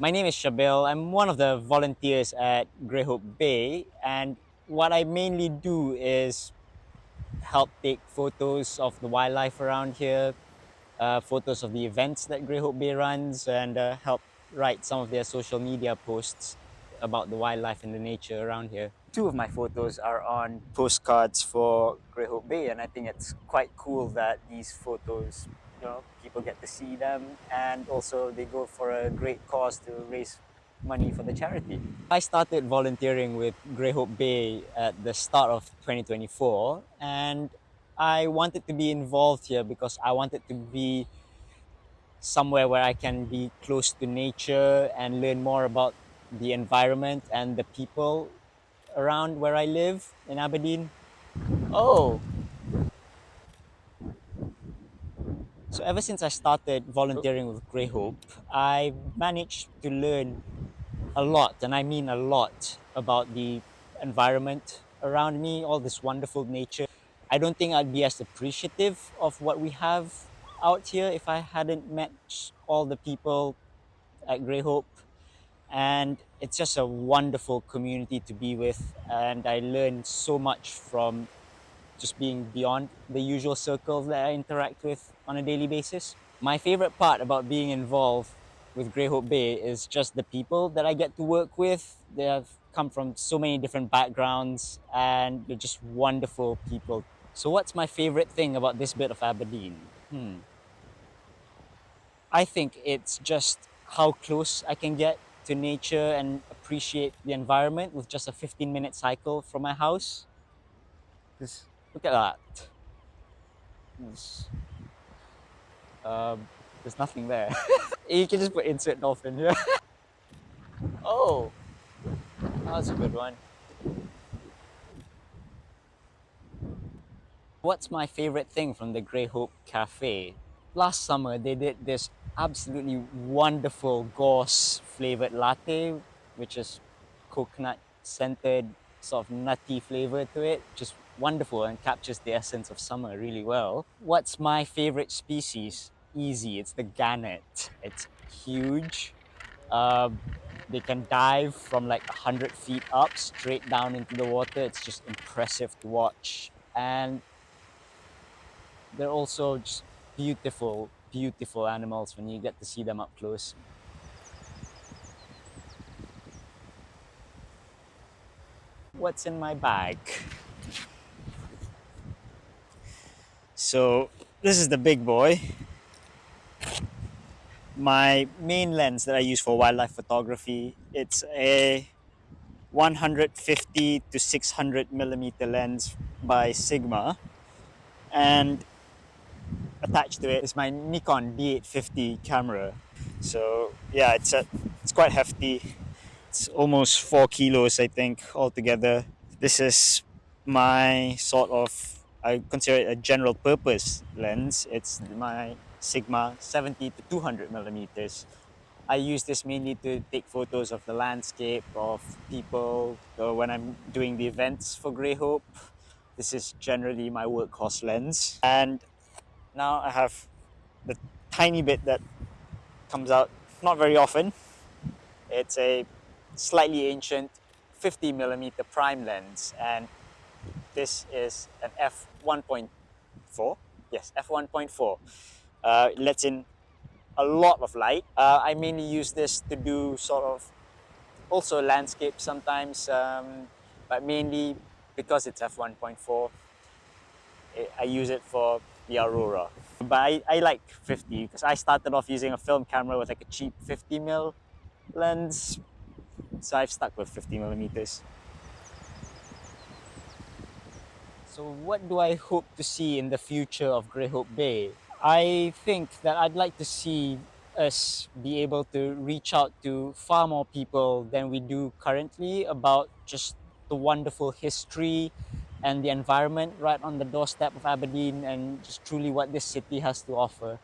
My name is Syabil. I'm one of the volunteers at Greyhope Bay, and what I mainly do is help take photos of the wildlife around here, photos of the events that Greyhope Bay runs, and help write some of their social media posts about the wildlife and the nature around here. Two of my photos are on postcards for Greyhope Bay, and I think it's quite cool that these photos, people get to see them, and also they go for a great cause to raise money for the charity. I started volunteering with Greyhope Bay at the start of 2024, and I wanted to be involved here because I wanted to be somewhere where I can be close to nature and learn more about the environment and the people around where I live in Aberdeen. Oh, so ever since I started volunteering with Greyhope, I managed to learn a lot, and I mean a lot, about the environment around me, all this wonderful nature. I don't think I'd be as appreciative of what we have out here if I hadn't met all the people at Greyhope. And it's just a wonderful community to be with, and I learned so much from just being beyond the usual circles that I interact with on a daily basis. My favorite part about being involved with Greyhope Bay is just the people that I get to work with. They have come from so many different backgrounds, and they're just wonderful people. So what's my favorite thing about this bit of Aberdeen? I think it's just how close I can get to nature and appreciate the environment with just a 15-minute cycle from my house. Just look at that. There's, um, there's nothing there. You can just put insert dolphin here. Oh, that's a good one. What's my favorite thing from the Greyhope Cafe? Last summer, they did this absolutely wonderful gorse flavored latte, which is coconut scented, sort of nutty flavor to it. Just wonderful and captures the essence of summer really well. What's my favorite species? Easy, it's the gannet. It's huge. Uh, they can dive from like 100 feet up straight down into the water. It's just impressive to watch. And they're also just beautiful, beautiful animals when you get to see them up close. What's in my bag? So this is the big boy. My main lens that I use for wildlife photography. It's a 150 to 600 millimeter lens by Sigma, and attached to it is my Nikon D850 camera. So yeah, it's quite hefty. It's almost 4 kilos, I think, altogether. This is my sort of, I consider it a general purpose lens. It's my Sigma 70 to 200 millimeters. I use this mainly to take photos of the landscape, of people. So when I'm doing the events for Greyhope, this is generally my workhorse lens. And now I have the tiny bit that comes out not very often. It's a slightly ancient 50 millimeter prime lens, and this is an f1.4. Yes, f1.4. It lets in a lot of light. I mainly use this to do sort of also landscape sometimes, but mainly because it's f1.4, I use it for the aurora. But I like 50 because I started off using a film camera with like a cheap 50mm lens, so I've stuck with 50 millimeters. So what do I hope to see in the future of Greyhope Bay? I think that I'd like to see us be able to reach out to far more people than we do currently about just the wonderful history and the environment right on the doorstep of Aberdeen, and just truly what this city has to offer.